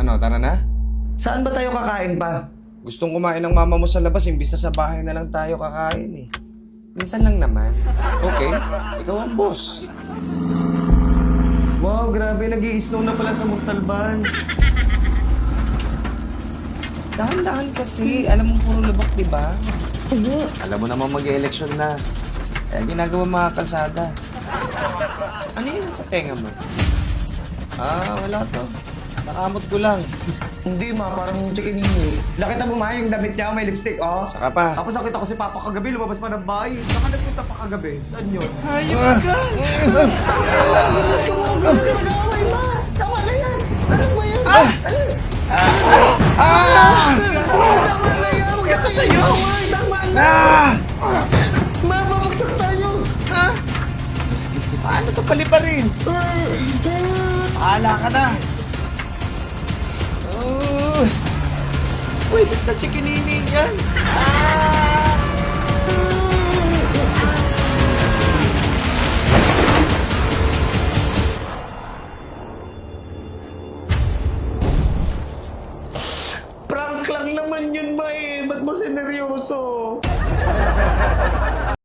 Ano, tara na? Saan ba tayo kakain pa? Gustong kumain ng mama mo sa labas, imbis na sa bahay na lang tayo kakain eh. Minsan lang naman. Okay, ikaw ang boss. Wow, grabe, nag-i-snow na pala sa Montalban. Dahan-dahan kasi, alam mo puro lubak, di ba? Alam mo naman mag-eleksyon na. Kaya ginagawa mga kalsada. Ano yun sa tenga mo? Ah, wala to. Nakamot ko lang. Hindi ma, parang chikinini. Nakita mo ma, yung damit niya, may lipstick, oh. Saka pa. Tapos nakita ko si Papa kagabi, lumabas pa ng bahay. Saka nagpunta pa kagabi. Saan yun? Hayop ka! Tama na yan! Ano ba yan? Tama na yan! Kaya to sa'yo! Tama na! Ah! Mababagsak tayo! Ha? Paano to paliparin? Paala ka na! Oh! Pwisit na chikinini yan! Ah! Prank lang naman yun ma eh! Ba't mo sineryoso?